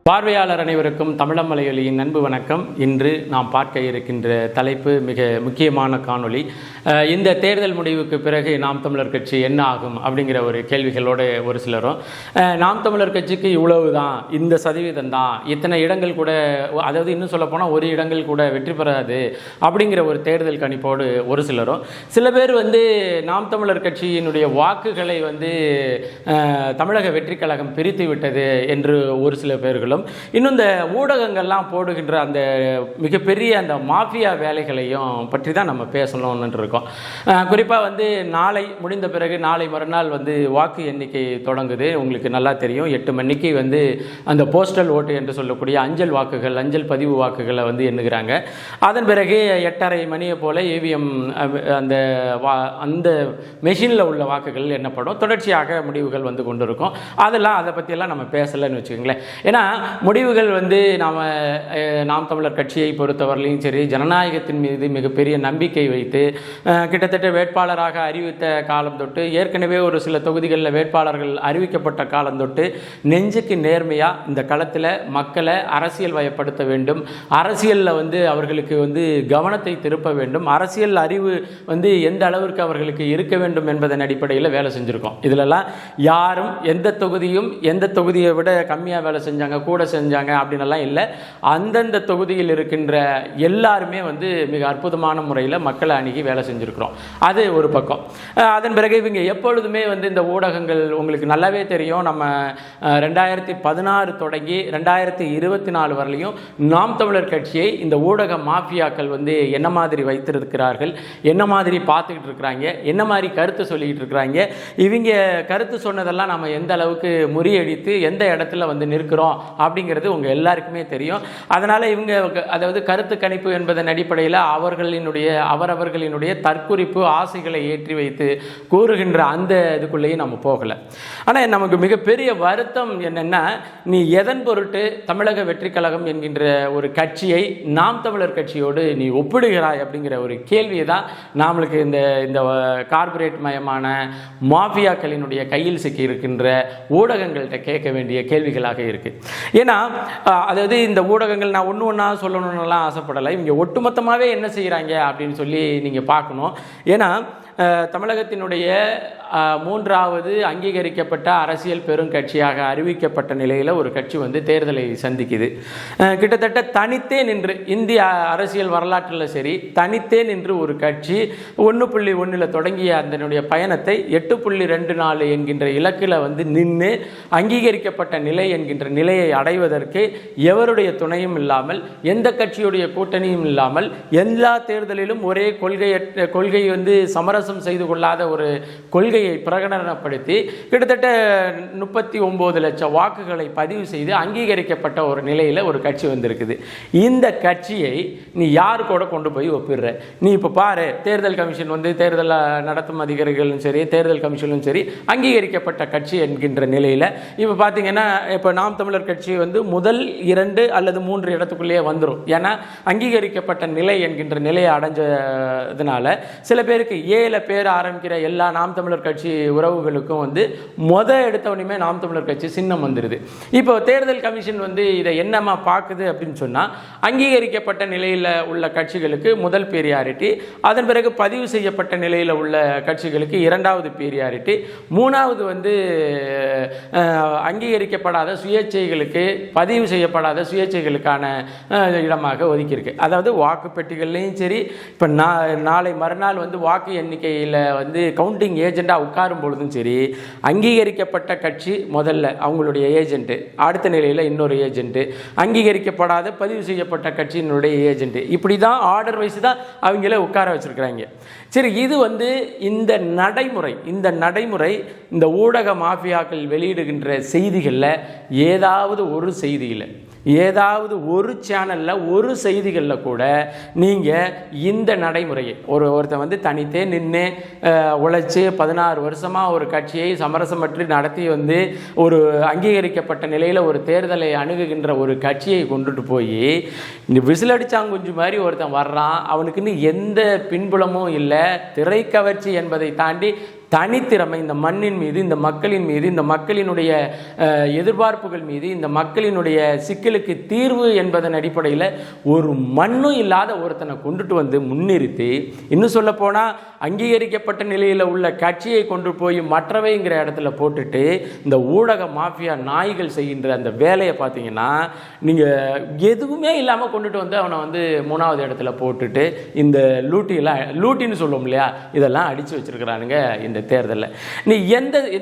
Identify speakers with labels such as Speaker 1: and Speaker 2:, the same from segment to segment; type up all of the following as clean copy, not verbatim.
Speaker 1: பார்வையாளர் அனைவருக்கும் தமிழம் மலையொலியின் அன்பு வணக்கம். இன்று நாம் பார்க்க இருக்கின்ற தலைப்பு மிக முக்கியமான காணொளி. இந்த தேர்தல் முடிவுக்கு பிறகு நாம் தமிழர் கட்சி என்ன ஆகும் அப்படிங்கிற ஒரு கேள்விகளோடு ஒரு சிலரும் நாம் தமிழர் கட்சிக்கு இவ்வளவு தான், இந்த சதவீதம் தான், இத்தனை இடங்கள் கூட, அதாவது இன்னும் சொல்லப்போனால் ஒரு இடங்கள் கூட வெற்றி பெறாது அப்படிங்கிற ஒரு தேர்தல் கணிப்போடு ஒரு சிலரும், சில பேர் நாம் தமிழர் கட்சியினுடைய வாக்குகளை தமிழக வெற்றி கழகம் பிரித்து விட்டது என்று ஒரு சில பேர்களும், இன்னும் இந்த ஊடகங்கள்லாம் போடுகின்ற அந்த மிகப்பெரிய அந்த மாஃபியா வேலைகளையும் பற்றி தான் நம்ம பேசணும்னு இருக்கோம். குறிப்பாக நாளை முடிந்த பிறகு நாளை மறுநாள் வாக்கு எண்ணிக்கை தொடங்குது. உங்களுக்கு நல்லா தெரியும், 8 மணிக்கு அந்த போஸ்டல் ஓட்டு என்று சொல்லக்கூடிய அஞ்சல் வாக்குகள், அஞ்சல் பதிவு வாக்குகளை எண்ணுகிறாங்க. அதன் பிறகு 8:30 மணியை போல் EVM அந்த மெஷினில் உள்ள வாக்குகள் எண்ணப்படும். தொடர்ச்சியாக முடிவுகள் கொண்டிருக்கும். அதை பற்றியெல்லாம் நம்ம பேசலைன்னு வச்சுக்கோங்களேன். ஏன்னா முடிவுகள் நாம் தமிழர் கட்சியை பொறுத்தவரையிலும் சரி, ஜனநாயகத்தின் மீது மிகப்பெரிய நம்பிக்கை வைத்து கிட்டத்தட்ட வேட்பாளராக அறிவித்த காலம் தொட்டு, ஏற்கனவே ஒரு சில தொகுதிகளில் வேட்பாளர்கள் அறிவிக்கப்பட்ட காலம் தொட்டு நெஞ்சுக்கு நேர்மையாக இந்த களத்தில் மக்களை அரசியல் வயப்படுத்த வேண்டும், அரசியலில் அவர்களுக்கு கவனத்தை திருப்ப வேண்டும், அரசியல் அறிவு எந்த அளவிற்கு அவர்களுக்கு இருக்க வேண்டும் என்பதன் அடிப்படையில் வேலை செஞ்சுருக்கோம். இதிலெல்லாம் யாரும் எந்த தொகுதியை விட கம்மியாக வேலை செஞ்சாங்க, கூட செஞ்சாங்க அப்படின்னலாம் இல்லை. அந்தந்த தொகுதியில் இருக்கின்ற எல்லாருமே மிக அற்புதமான முறையில் மக்களை அணுகி வேலை செஞ்சுருக்கிறோம். அது ஒரு பக்கம். அதன் பிறகு இவங்க எப்பொழுதுமே இந்த ஊடகங்கள், உங்களுக்கு நல்லாவே தெரியும், நம்ம 2016 தொடங்கி 2024 வரலையும் நாம் தமிழர் கட்சியை இந்த ஊடக மாஃபியாக்கள் என்ன மாதிரி வைத்திருக்கிறார்கள், என்ன மாதிரி பார்த்துக்கிட்டு இருக்கிறாங்க, என்ன மாதிரி கருத்து சொல்லிக்கிட்டு இருக்கிறாங்க, இவங்க கருத்து சொன்னதெல்லாம் நம்ம எந்த அளவுக்கு முறியடித்து எந்த இடத்துல நிற்கிறோம் அப்படிங்கிறது உங்கள் எல்லாருக்குமே தெரியும். அதனால் இவங்க அதாவது கருத்து கணிப்பு என்பதன் அடிப்படையில் அவரவர்களினுடைய தற்குறிப்பு ஆசைகளை ஏற்றி வைத்து கூறுகின்ற அந்த இதுக்குள்ளேயும் நம்ம போகலை. ஆனால் நமக்கு மிகப்பெரிய வருத்தம் என்னென்னா, நீ எதன் பொருட்டு தமிழக வெற்றி கழகம் என்கின்ற ஒரு கட்சியை நாம் தமிழர் கட்சியோடு நீ ஒப்பிடுகிறாய் அப்படிங்கிற ஒரு கேள்வியை தான் நம்மளுக்கு இந்த கார்பரேட் மயமான மாஃபியாக்களினுடைய கையில் சிக்கி இருக்கின்ற ஊடகங்கள்கிட்ட கேட்க வேண்டிய கேள்விகளாக இருக்குது. ஏன்னா அதாவது இந்த ஊடகங்கள், நான் ஒன்றா சொல்லணும்னுலாம் ஆசைப்படலை, இவங்க ஒட்டுமொத்தமாகவே என்ன செய்கிறாங்க அப்படின்னு சொல்லி நீங்கள் பார்க்கணும். ஏன்னா தமிழகத்தினுடைய 3வது அங்கீகரிக்கப்பட்ட அரசியல் பெருங்கட்சியாக அறிவிக்கப்பட்ட நிலையில் ஒரு கட்சி தேர்தலை சந்திக்குது. கிட்டத்தட்ட தனித்தே நின்று, இந்திய அரசியல் வரலாற்றில் சரி, தனித்தே நின்று ஒரு கட்சி 1.1 தொடங்கிய அதனுடைய பயணத்தை 8.24 என்கின்ற இலக்கில் நின்று அங்கீகரிக்கப்பட்ட நிலை என்கின்ற நிலையை அடைவதற்கு எவருடைய துணையும் இல்லாமல், எந்த கட்சியுடைய கூட்டணியும் இல்லாமல், எல்லா தேர்தலிலும் ஒரே கொள்கை சமரசம் செய்து கொள்ளாத ஒரு கொள்கையை பிரகடனப்படுத்தி கிட்டத்தட்ட 39 லட்சம் வாக்குகளை பதிவு செய்து அங்கீகரிக்கப்பட்ட ஒரு நிலையில் ஒரு கட்சி வந்திருக்குது. இந்த கட்சியை நீ யாரு கூட கொண்டு போய் ஒப்பிடுற? நீ இப்போ பாரு, தேர்தல் கமிஷன் தேர்தல் நடத்தும் அதிகாரிகளும் சரி, தேர்தல் கமிஷனும் சரி, அங்கீகரிக்கப்பட்ட கட்சி என்கின்ற நிலையில் இப்போ பார்த்தீங்கன்னா, இப்போ நாம் தமிழர் கட்சி முதல் 2 அல்லது 3 இடத்துக்குள்ளேயே வந்துடும். ஏன்னா அங்கீகரிக்கப்பட்ட நிலை என்கின்ற நிலையை அடைஞ்சதுனால சில பேருக்கு ஏல பேர் ஆரம்பிக்கிற எல்லா நாம் தமிழர் கட்சி உறவுகளுக்கும் எடுத்தவனையுமே நாம் தமிழர் கட்சி சின்னம் வந்துடுது. இப்போ தேர்தல் கமிஷன் இதை என்னமா பார்க்குது அப்படின்னு சொன்னால், அங்கீகரிக்கப்பட்ட நிலையில் உள்ள கட்சிகளுக்கு முதல் பீரியாரிட்டி, அதன் பிறகு பதிவு செய்யப்பட்ட நிலையில் உள்ள கட்சிகளுக்கு 2வது பீரியாரிட்டி, 3வது அங்கீகரிக்கப்படாத சுயேட்சைகளுக்கு, பதிவு செய்யப்படாத சுயேட்சைகளுக்கான இடமாக ஒதுக்கியிருக்கு. அதாவது வாக்குப்பெட்டிகள்லையும் சரி, இப்போ நாளை மறுநாள் வாக்கு எண்ணிக்கையில் கவுண்டிங் ஏஜெண்டாக உட்காரும் பொழுதும் சரி, அங்கீகரிக்கப்பட்ட கட்சி முதல்ல அவங்களுடைய ஏஜென்ட்டு, அடுத்த நிலையில் இன்னொரு ஏஜென்ட்டு, அங்கீகரிக்கப்படாத பதிவு செய்யப்பட்ட கட்சியினுடைய ஏஜென்ட்டு, இப்படி தான் ஆர்டர் வைஸ் தான் அவங்கள உட்கார வச்சுருக்கிறாங்க. சரி, இது இந்த நடைமுறை இந்த ஊடக மாஃபியாக்கள் வெளியிடுகின்ற செய்திகளில் ஏதாவது ஒரு செய்தியில், ஏதாவது ஒரு சேனலில், ஒரு செய்திகளில் கூட நீங்கள் இந்த நடைமுறையை ஒருத்தன் தனித்தே நின்று உழைச்சி 16 வருஷமாக ஒரு கட்சியை சமரசமற்று நடத்தி ஒரு அங்கீகரிக்கப்பட்ட நிலையில் ஒரு தேர்தலை அணுகுகின்ற ஒரு கட்சியை கொண்டுட்டு போய் விசிலடிச்சாங்குஞ்சு மாதிரி ஒருத்தன் வர்றான். அவனுக்குன்னு எந்த பின்புலமும் இல்லை, திரை கவர்ச்சி என்பதை தாண்டி தனித்திறமை இந்த மண்ணின் மீது, இந்த மக்களின் மீது, இந்த மக்களினுடைய எதிர்பார்ப்புகள் மீது, இந்த மக்களினுடைய சிக்கலுக்கு தீர்வு என்பதன் அடிப்படையில் ஒரு மண்ணும் இல்லாத ஒருத்தனை கொண்டுட்டு வந்து முன்னிறுத்தி, இன்னும் சொல்ல போனால் அங்கீகரிக்கப்பட்ட நிலையில் உள்ள கட்சியை கொண்டு போய் மற்றவைங்கிற இடத்துல போட்டுட்டு இந்த ஊடக மாஃபியா நாய்கள் செய்கின்ற அந்த வேலையை பார்த்தீங்கன்னா, நீங்கள் எதுவுமே இல்லாமல் கொண்டுட்டு வந்து அவனை வந்து 3வது இடத்துல போட்டுட்டு இந்த லூட்டின்னு சொல்லுவோம் இல்லையா, இதெல்லாம் அடித்து வச்சிருக்கிறானுங்க இந்த தேர்தலில்.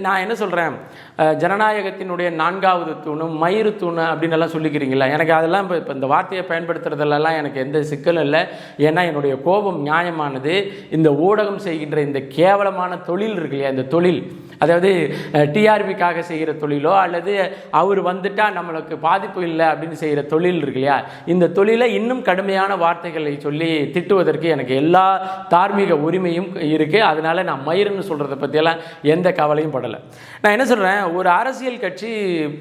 Speaker 1: நான் என்ன சொல்கிறேன், ஜனநாயகத்தினுடைய 4வது தூணும் மயிறு தூணு அப்படின்னு எல்லாம் சொல்லிக்கிறீங்களா? எனக்கு அதெல்லாம் இப்போ இந்த வார்த்தையை பயன்படுத்துறதுலாம் எனக்கு எந்த சிக்கலும் இல்லை. ஏன்னா என்னுடைய கோபம் நியாயமானது. இந்த ஊடகம் செய்கின்ற இந்த கேவலமான தொழில் இருக்கு இல்லையா, இந்த தொழில், அதாவது டிஆர்பிக்காக செய்கிற தொழிலோ அல்லது அவர் வந்துட்டா நம்மளுக்கு பாதிப்பு இல்லை அப்படின்னு செய்கிற தொழில் இருக்கு இல்லையா, இந்த தொழிலை இன்னும் கடுமையான வார்த்தைகளை சொல்லி திட்டுவதற்கு எனக்கு எல்லா தார்மீக உரிமையும் இருக்குது. அதனால நான் மயிருன்னு சொல்கிறத பற்றியெல்லாம் எந்த கவலையும் படலை. நான் என்ன சொல்கிறேன், ஒரு அரசியல் கட்சி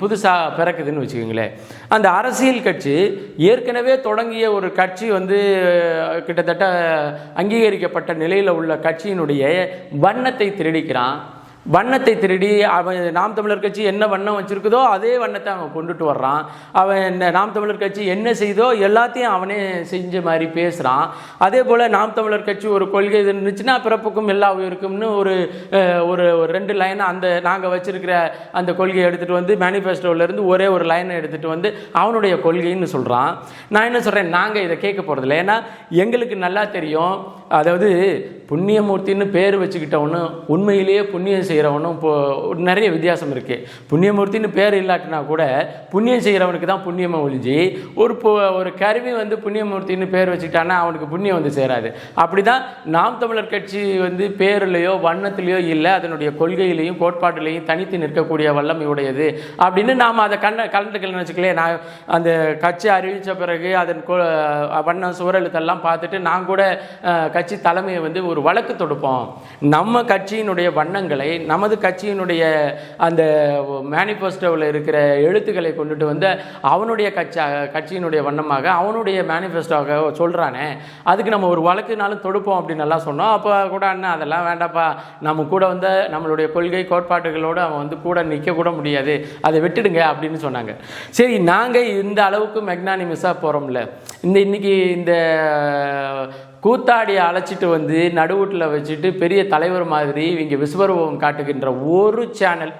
Speaker 1: புதுசாக பிறக்குதுன்னு வச்சுக்கோங்களேன். அந்த அரசியல் கட்சி ஏற்கனவே தொடங்கிய ஒரு கட்சி வந்து கிட்டத்தட்ட அங்கீகரிக்கப்பட்ட நிலையில் உள்ள கட்சியினுடைய வண்ணத்தை திருடிக்கிறான். வண்ணத்தை திருடி அவன் நாம் தமிழர் கட்சி என்ன வண்ணம் வச்சுருக்குதோ அதே வண்ணத்தை அவன் கொண்டுட்டு வர்றான். அவன் நாம் தமிழர் கட்சி என்ன செய்தோ எல்லாத்தையும் அவனே செஞ்ச மாதிரி பேசுகிறான். அதே போல் நாம் தமிழர் கட்சி ஒரு கொள்கை இருந்துச்சுன்னா பிறப்புக்கும் எல்லா உயிருக்கும்னு ஒரு ஒரு 2 லைனை அந்த நாங்கள் வச்சுருக்கிற அந்த கொள்கையை எடுத்துகிட்டு வந்து மேனிஃபெஸ்டோவிலேருந்து ஒரே ஒரு லைனை எடுத்துகிட்டு வந்து அவனுடைய கொள்கைன்னு சொல்கிறான். நான் என்ன சொல்கிறேன், நாங்கள் இதை கேட்க போகிறதில்ல. ஏன்னா எங்களுக்கு நல்லா தெரியும், அதாவது புண்ணியமூர்த்தின்னு பேர் வச்சுக்கிட்டவனும் உண்மையிலேயே புண்ணியம் செய்கிறவனும் இப்போது நிறைய வித்தியாசம் இருக்குது. புண்ணியமூர்த்தின்னு பேர் இல்லாட்டினா கூட புண்ணியம் செய்கிறவனுக்கு தான் புண்ணியமாக ஒழிஞ்சு ஒரு கருவி வந்து புண்ணியமூர்த்தின்னு பேர் வச்சுக்கிட்டான்னா அவனுக்கு புண்ணியம் வந்து சேராது. அப்படி தான் நாம் தமிழர் கட்சி வந்து பேர்லையோ வண்ணத்திலையோ இல்லை, அதனுடைய கொள்கையிலையும் கோட்பாட்டிலையும் தனித்து நிற்கக்கூடிய வல்லமையுடையது அப்படின்னு நாம் அதை கலந்துக்கலன்னு வச்சுக்கலே. நான் அந்த கட்சி அறிவித்த பிறகு அதன் வண்ணம் சுவரெழுத்தெல்லாம் பார்த்துட்டு நான் கூட கட்சி தலைமையை வந்து ஒரு வழக்கு தொடுப்போம். நம்ம கட்சியினுடைய வண்ணங்களை, நமது கட்சியினுடைய அந்த மேனிஃபெஸ்டோவில் இருக்கிற எழுத்துக்களை கொண்டுட்டு வந்து அவனுடைய கட்சியினுடைய வண்ணமாக அவனுடைய மேனிஃபெஸ்டோவாக சொல்கிறானே, அதுக்கு நம்ம ஒரு வழக்குனாலும் தொடுப்போம் அப்படின்னு எல்லாம் சொன்னோம். அப்போ கூட அண்ணா அதெல்லாம் வேண்டாப்பா, நம்ம கூட வந்து நம்மளுடைய கொள்கை கோட்பாடுகளோடு அவன் வந்து கூட நிற்க கூட முடியாது, அதை விட்டுடுங்க அப்படின்னு சொன்னாங்க. சரி, நாங்கள் இந்த அளவுக்கு மெக்னானிமஸாக போகிறோம்ல, இன்னைக்கு இந்த கூத்தாடியை அழைச்சிட்டு வந்து நடுவுட்டில் வச்சுட்டு பெரிய தலைவர் மாதிரி இவங்க விஸ்வரூபம் காட்டுகின்ற ஒரு சேனல்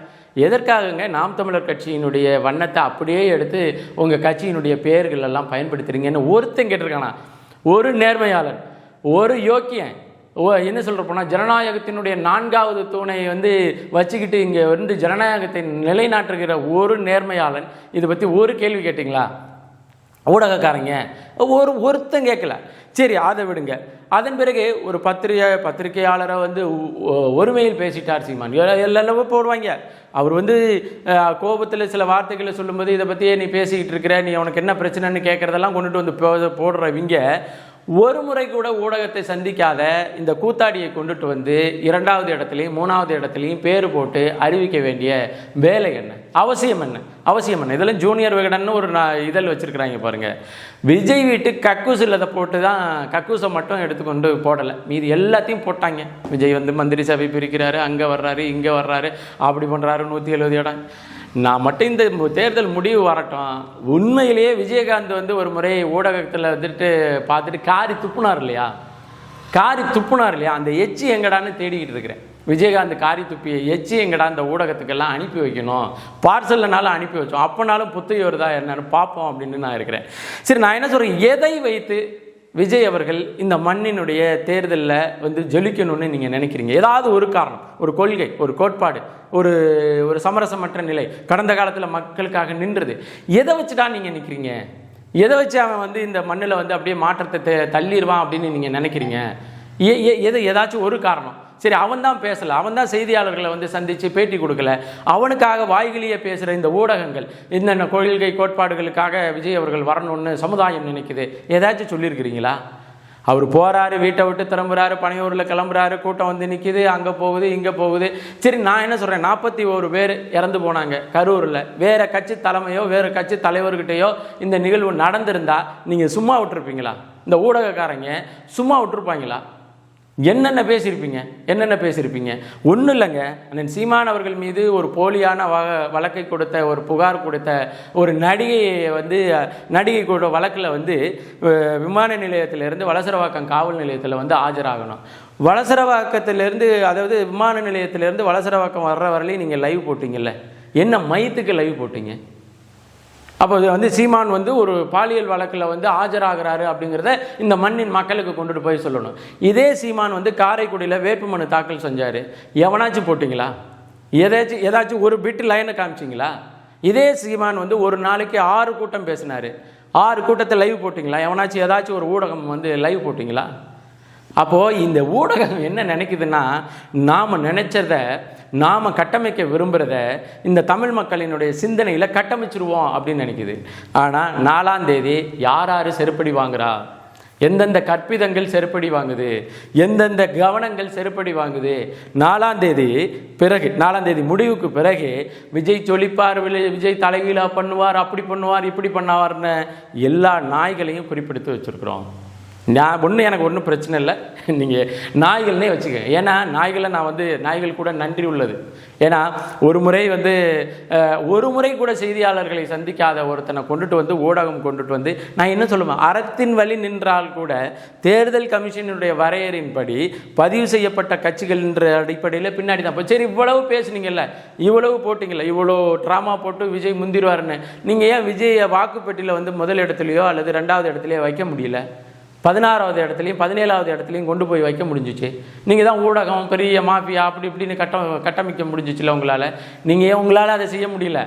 Speaker 1: எதற்காகங்க நாம் தமிழர் கட்சியினுடைய வண்ணத்தை அப்படியே எடுத்து உங்கள் கட்சியினுடைய பெயர்கள் எல்லாம் பயன்படுத்துறீங்கன்னு ஒருத்தன் கேட்டிருக்கானா? ஒரு நேர்மையாளன், ஒரு யோக்கியன், என்ன சொல்கிற போனால் ஜனநாயகத்தினுடைய 4வது தூணை வந்து வச்சுக்கிட்டு இங்கே வந்து ஜனநாயகத்தை நிலைநாட்டுகிற ஒரு நேர்மையாளன் இதை பற்றி ஒரு கேள்வி கேட்டிங்களா? ஊடகக்காரங்க ஒருத்தன் கேட்கல. சரி, அதை விடுங்க. அதன் பிறகு ஒரு பத்திரிகையாளரை வந்து ஒருமையில் பேசிட்டார் சீமான், எல்லாம் போடுவாங்க. அவர் வந்து கோபத்தில் சில வார்த்தைகளை சொல்லும்போது இதை பற்றியே நீ பேசிக்கிட்டு இருக்கிற, நீ உனக்கு என்ன பிரச்சனைன்னு கேட்குறதெல்லாம் கொண்டுட்டு வந்து போடுறவங்க ஒரு முறை கூட ஊடகத்தை சந்திக்காத இந்த கூத்தாடியை கொண்டுட்டு வந்து 2வது இடத்துலையும் 3வது இடத்துலையும் பேர் போட்டு அறிவிக்க வேண்டிய வேலை என்ன, அவசியம் என்ன? இதெல்லாம் ஜூனியர் விகடன்னு ஒரு இதழ் வச்சுருக்கிறாங்க பாருங்கள். விஜய் வீட்டு கக்கூஸ் இல்லதை போட்டு தான் கக்கூஸை மட்டும் எடுத்துக்கொண்டு போடலை, மீது எல்லாத்தையும் போட்டாங்க. விஜய் வந்து மந்திரி சபை பிரிக்கிறாரு, அங்கே வர்றாரு, இங்கே வர்றாரு, அப்படி பண்ணுறாரு, 170 இடம். நான் மட்டும் இந்த தேர்தல் முடிவு வரட்டும், உண்மையிலேயே விஜயகாந்த் வந்து ஒரு முறை ஊடகத்தில் வந்துட்டு பார்த்துட்டு காரி துப்புனார் இல்லையா, அந்த எச்சி எங்கடான்னு தேடிக்கிட்டு இருக்கிறேன். விஜயகாந்த் காரி துப்பிய எச்சி எங்கடா அந்த ஊடகத்துக்கெல்லாம் அனுப்பி வைக்கணும், பார்சல்னாலும் அனுப்பி வச்சோம், அப்போனாலும் புத்துய் வருதா என்னன்னு பார்ப்போம் அப்படின்னு நான் இருக்கிறேன். சரி, நான் என்ன சொல்கிறேன், எதை வைத்து விஜய் அவர்கள் இந்த மண்ணினுடைய தேர்தலில் வந்து ஜொலிக்கணும்னு நீங்கள் நினைக்கிறீங்க? ஏதாவது ஒரு காரணம், ஒரு கொள்கை, ஒரு கோட்பாடு, ஒரு ஒரு சமரசமற்ற நிலை, கடந்த காலத்தில் மக்களுக்காக நின்றது, எதை வச்சுட்டா நீங்கள் நிற்கிறீங்க? எதை வச்சு அவன் வந்து இந்த மண்ணில் வந்து அப்படியே மாற்றத்தை தள்ளிடுவான் அப்படின்னு நீங்கள் நினைக்கிறீங்க? ஏதாச்சும் ஒரு காரணம். சரி, அவன் தான் பேசலை, அவன் தான் செய்தியாளர்களை வந்து சந்தித்து பேட்டி கொடுக்கல, அவனுக்காக வாய்கிலியே பேசுகிற இந்த ஊடகங்கள் என்னென்ன கொள்கை கோட்பாடுகளுக்காக விஜய் அவர்கள் வரணும்னு சமுதாயம் நினைக்குது, ஏதாச்சும் சொல்லியிருக்கிறீங்களா? அவர் போகிறாரு, வீட்டை விட்டு திரும்புகிறாரு, பனையூரில் கிளம்புறாரு, கூட்டம் வந்து நிற்கிது, அங்கே போகுது, இங்கே போகுது. சரி, நான் என்ன சொல்கிறேன், 41 பேர் இறந்து போனாங்க கரூரில். வேறு கட்சி தலைமையோ வேறு கட்சி தலைவர்கிட்டையோ இந்த நிகழ்வு நடந்திருந்தால் நீங்கள் சும்மா விட்டுருப்பீங்களா? இந்த ஊடகக்காரங்க சும்மா விட்டுருப்பாங்களா? என்னென்ன பேசியிருப்பீங்க ஒன்றும் இல்லைங்க. அண்ணன் சீமான் அவர்கள் மீது ஒரு போலியான வழக்கை கொடுத்த, ஒரு புகார் கொடுத்த ஒரு நடிகை கூட வழக்கில் விமான நிலையத்திலிருந்து வலசரவாக்கம் காவல் நிலையத்தில் ஆஜராகணும். வலசரவாக்கத்திலேருந்து, அதாவது விமான நிலையத்திலேருந்து வலசரவாக்கம் வர்ற வரலையும் நீங்கள் லைவ் போட்டிங்கல்ல, என்ன மையத்துக்கு லைவ் போட்டிங்க? அப்போ சீமான் ஒரு பாலியல் வழக்கில் ஆஜராகிறாரு அப்படிங்கிறத இந்த மண்ணின் மக்களுக்கு கொண்டுட்டு போய் சொல்லணும். இதே சீமான் காரைக்குடியில் வேட்புமனு தாக்கல் செஞ்சார், எவனாச்சும் போட்டிங்களா? ஏதாச்சும் ஒரு பிட்டு லைனை காமிச்சிங்களா? இதே சீமான் ஒரு நாளைக்கு 6 கூட்டம் பேசினார், 6 கூட்டத்தை லைவ் போட்டிங்களா? எவனாச்சும் ஏதாச்சும் ஒரு ஊடகம் லைவ் போட்டிங்களா? அப்போது இந்த ஊடகம் என்ன நினைக்குதுன்னா, நாம் நினைச்சத, நாம் கட்டமைக்க விரும்புகிறத இந்த தமிழ் மக்களினுடைய சிந்தனையில் கட்டமைச்சிருவோம் அப்படின்னு நினைக்குது. ஆனால் 4ஆம் தேதி யார் செருப்படி வாங்குறா, எந்தெந்த கற்பிதங்கள் செருப்படி வாங்குது, எந்தெந்த கவனங்கள் செருப்படி வாங்குது, 4ஆம் தேதி முடிவுக்கு பிறகு விஜய் சொல்லிப்பார், விஜய் தலைகீழா பண்ணுவார், அப்படி பண்ணுவார், இப்படி பண்ணுவார்னு எல்லா நாய்களையும் குறிப்பிடுத்து வச்சுருக்குறோம். எனக்கு ஒன்றும் பிரச்சனை இல்லை, நீங்கள் நாய்கள்னே வச்சுக்க. ஏன்னா நாய்களை நான் நாய்கள் கூட நன்றி உள்ளது. ஏன்னா ஒரு முறை கூட செய்தியாளர்களை சந்திக்காத ஒருத்தனை கொண்டுட்டு ஊடகம் கொண்டுட்டு நான் என்ன சொல்லுவேன், அறத்தின் வழி நின்றால் கூட தேர்தல் கமிஷனுடைய வரையறையின்படி பதிவு செய்யப்பட்ட கட்சிகள் என்ற அடிப்படையில் பின்னாடி தான். சரி, இவ்வளவு பேசுனீங்கல்ல, இவ்வளவு போட்டிங்கல்ல, இவ்வளோ ட்ராமா போட்டு விஜய் முந்திருவாருன்னு, நீங்கள் ஏன் விஜயை வாக்குப்பெட்டியில் முதல் இடத்துலையோ அல்லது 2வது இடத்துலையோ வைக்க முடியல? 16வது இடத்துலையும் 17வது இடத்துலையும் கொண்டு போய் வைக்க முடிஞ்சிச்சு. நீங்கள் தான் ஊடகம், பெரிய மாஃபியா அப்படி இப்படின்னு கட்டமைக்க முடிஞ்சிச்சுல உங்களால். நீங்கள் ஏன் உங்களால் அதை செய்ய முடியல?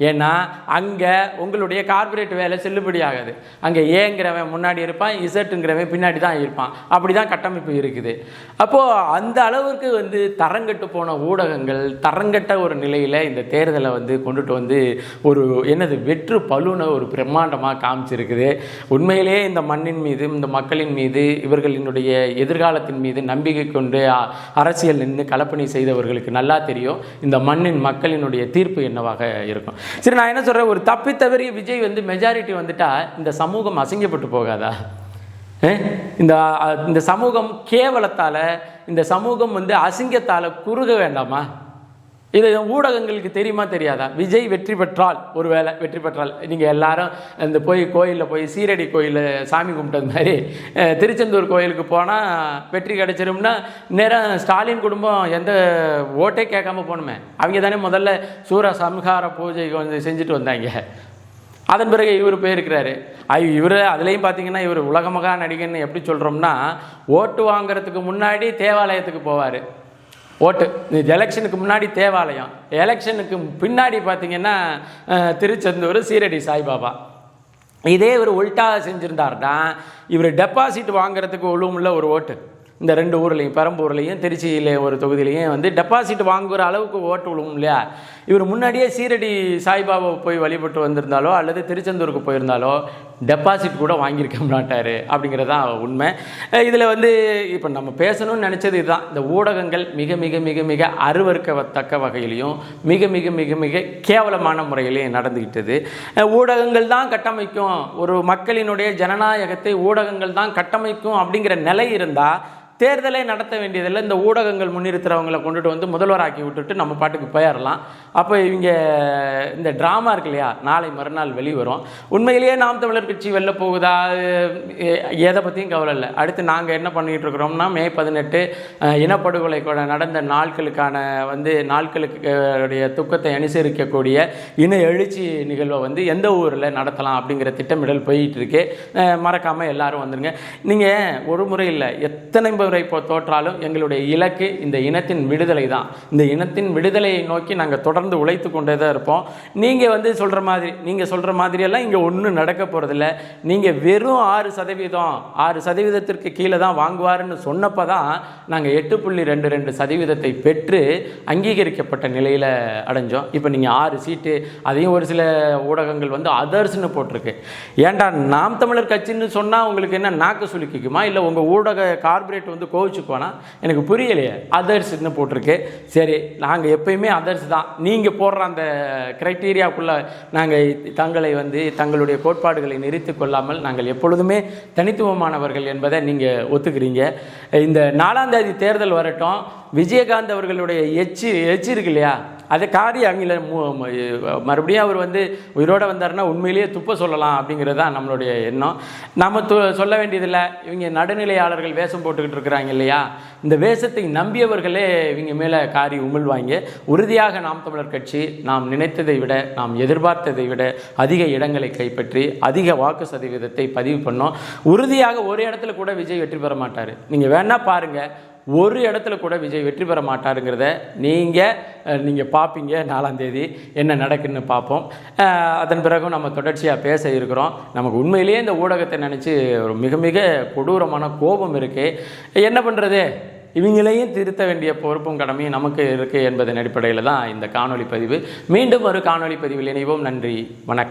Speaker 1: ஏன்னா அங்கே உங்களுடைய கார்பரேட் வேலை செல்லுபடி ஆகாது. அங்கே ஏங்கிறவன் முன்னாடி இருப்பான், இசட்டுங்கிறவன் பின்னாடி தான் இருப்பான். அப்படி தான் கட்டமைப்பு இருக்குது. அப்போது அந்த அளவுக்கு தரங்கட்டு போன ஊடகங்கள் தரங்கட்ட ஒரு நிலையில் இந்த தேர்தலை கொண்டுட்டு ஒரு வெற்று பலுனை ஒரு பிரம்மாண்டமாக காமிச்சிருக்குது. உண்மையிலேயே இந்த மண்ணின் மீது, இந்த மக்களின் மீது, இவர்களினுடைய எதிர்காலத்தின் மீது நம்பிக்கை கொண்டு அரசியல் நின்று கலப்பணி செய்தவர்களுக்கு நல்லா தெரியும் இந்த மண்ணின் மக்களினுடைய தீர்ப்பு என்னவாக இருக்கும். சரி, நான் என்ன சொல்கிறேன், ஒரு தப்பி தவறிய விஜய் மெஜாரிட்டி வந்துட்டா இந்த சமூகம் அசிங்கப்பட்டு போகாதா? இந்த சமூகம் கேவலத்தால், இந்த சமூகம் அசிங்கத்தால் குறுக வேண்டாமா? இது ஊடகங்களுக்கு தெரியுமா தெரியாதா? விஜய் வெற்றி பெற்றால், ஒருவேளை வெற்றி பெற்றால், நீங்கள் எல்லாரும் இந்த கோயிலில் போய் சீரடி கோயிலில் சாமி கும்பிட்டது மாதிரி திருச்செந்தூர் கோயிலுக்கு போனால் வெற்றி கிடைச்சிரும்னா நேரம் ஸ்டாலின் குடும்பம் எந்த ஓட்டே கேட்காம போகணுமே. அவங்க தானே முதல்ல சூர சம்ஹார பூஜை செஞ்சுட்டு வந்தாங்க. அதன் பிறகு இவர் போயிருக்கிறாரு. இவர் அதுலேயும் பார்த்தீங்கன்னா இவர் உலகமகா நடிகன்னு எப்படி சொல்கிறோம்னா, ஓட்டு வாங்கிறதுக்கு முன்னாடி தேவாலயத்துக்கு போவார். ஓட்டு எலெக்ஷனுக்கு முன்னாடி தேவாலயம், எலெக்ஷனுக்கு பின்னாடி பார்த்தீங்கன்னா திருச்செந்தூர் சீரடி சாய்பாபா. இதே இவர் உல்ட்டாக செஞ்சுருந்தாருன்னா இவர் டெபாசிட் வாங்குறதுக்கு ஒழுங்குள்ள ஒரு ஓட்டு இந்த 2 ஊர்லேயும், பெரம்பூர்லேயும் திருச்சியில் ஒரு தொகுதியிலையும் டெபாசிட் வாங்குகிற அளவுக்கு ஓட்டு விழுவும் இல்லையா? இவர் முன்னாடியே சீரடி சாய்பாபா போய் வழிபட்டு வந்திருந்தாலோ அல்லது திருச்செந்தூருக்கு போயிருந்தாலோ டெபாசிட் கூட வாங்கியிருக்க மாட்டார் அப்படிங்கிறதான் உண்மை. இதில் இப்போ நம்ம பேசணும்னு நினச்சது இதுதான். இந்த ஊடகங்கள் மிக மிக மிக மிக அருவருக்கத்தக்க வகையிலையும் மிக மிக மிக மிக கேவலமான முறையிலையும் நடந்துக்கிட்டது. ஊடகங்கள் தான் கட்டமைக்கும், ஒரு மக்களினுடைய ஜனநாயகத்தை ஊடகங்கள் தான் கட்டமைக்கும் அப்படிங்கிற நிலை இருந்தால் தேர்தலை நடத்த வேண்டியதில்லை. இந்த ஊடகங்கள் முன்னிறுத்துறவங்களை கொண்டுட்டு முதல்வராக்கி விட்டுட்டு நம்ம பாட்டுக்கு போயிடலாம். அப்போ இவங்க இந்த ட்ராமா இருக்கு இல்லையா, நாளை மறுநாள் வெளிவரும். உண்மையிலேயே நாம் தமிழர் கட்சி வெளில போகுதா, எதை பற்றியும் கவலை இல்லை. அடுத்து நாங்கள் என்ன பண்ணிகிட்டு இருக்கிறோம்னா, மே 18 இனப்படுகொலை நடந்த நாட்களுக்கான நாட்களுடைய துக்கத்தை அனுசரிக்கக்கூடிய இன எழுச்சி நிகழ்வை எந்த ஊரில் நடத்தலாம் அப்படிங்கிற திட்டமிடல் போயிட்டு இருக்கு. மறக்காமல் எல்லாரும் வந்துருங்க. நீங்கள் ஒரு முறை இல்லை, எத்தனை இப்போ தோற்றாலும் எங்களுடைய இலக்கு இந்த இனத்தின் விடுதலை தான். இந்த இனத்தின் விடுதலையை நோக்கி நாங்கள் தொடர்ந்து உழைத்து கொண்டே தான் இருப்போம். நீங்கள் சொல்கிற மாதிரியெல்லாம் இங்கே ஒன்றும் நடக்க போகிறதில்ல. நீங்கள் வெறும் 6% கீழே தான் வாங்குவாருன்னு சொன்னப்போ தான் நாங்கள் 8.22% பெற்று அங்கீகரிக்கப்பட்ட நிலையில் அடைஞ்சோம். இப்போ நீங்கள் 6 சீட்டு, அதையும் ஒரு சில ஊடகங்கள் அதர்ஸ்னு போட்டிருக்கு. ஏன்டா நாம் தமிழர் கட்சின்னு சொன்னால் உங்களுக்கு என்ன நாக்கு சுலுக்கிக்குமா? இல்லை உங்கள் ஊடக கார்பரேட் வந்து கோவிச்சு போனால் எனக்கு புரியலையே, அதர்ஸ்ன்னு போட்டிருக்கு. சரி, நாங்கள் எப்பயுமே அதர்ஸ் தான், நீங்கள் போடுற அந்த கிரைட்டீரியாவுக்குள்ளே நாங்கள் தங்களை வந்து தங்களுடைய கோட்பாடுகளை நிறுத்தி கொள்ளாமல் நாங்கள் எப்பொழுதுமே தனித்துவமானவர்கள் என்பதை நீங்கள் ஒத்துக்கிறீங்க. இந்த 4ஆம் தேதி தேர்தல் வரட்டும், விஜயகாந்த் அவர்களுடைய எச்சு இருக்கு இல்லையா, அதை காரி அங்கே மறுபடியும் அவர் வந்து உயிரோடு வந்தாருன்னா உண்மையிலேயே துப்ப சொல்லலாம் அப்படிங்கிறது தான் நம்மளுடைய எண்ணம். நம்ம சொல்ல வேண்டியதில்லை, இவங்க நடுநிலையாளர்கள் வேஷம் போட்டுக்கிட்டு இருக்கிறாங்க இல்லையா, இந்த வேஷத்தை நம்பியவர்களே இவங்க மேலே காரி உமிழ்வாங்க. உறுதியாக நாம் தமிழர் கட்சி நாம் நினைத்ததை விட, நாம் எதிர்பார்த்ததை விட அதிக இடங்களை கைப்பற்றி அதிக வாக்கு சதவீதத்தை பதிவு பண்ணோம். உறுதியாக ஒரு இடத்துல கூட விஜய் வெற்றி பெற மாட்டார். நீங்கள் வேணா பாருங்கள், ஒரு இடத்துல கூட விஜய் வெற்றி பெற மாட்டாருங்கிறத நீங்கள் பார்ப்பீங்க. 4ஆம் தேதி என்ன நடக்குன்னு பார்ப்போம். அதன் பிறகும் நம்ம தொடர்ச்சியாக பேச இருக்கிறோம். நமக்கு உண்மையிலேயே இந்த ஊடகத்தை நினச்சி ஒரு மிக மிக கொடூரமான கோபம் இருக்குது. என்ன பண்ணுறது, இவங்களையும் திருத்த வேண்டிய பொறுப்பும் கடமையும் நமக்கு இருக்குது என்பதன் அடிப்படையில் தான் இந்த காணொலி பதிவு. மீண்டும் ஒரு காணொலி பதிவில் இணைவோம். நன்றி, வணக்கம்.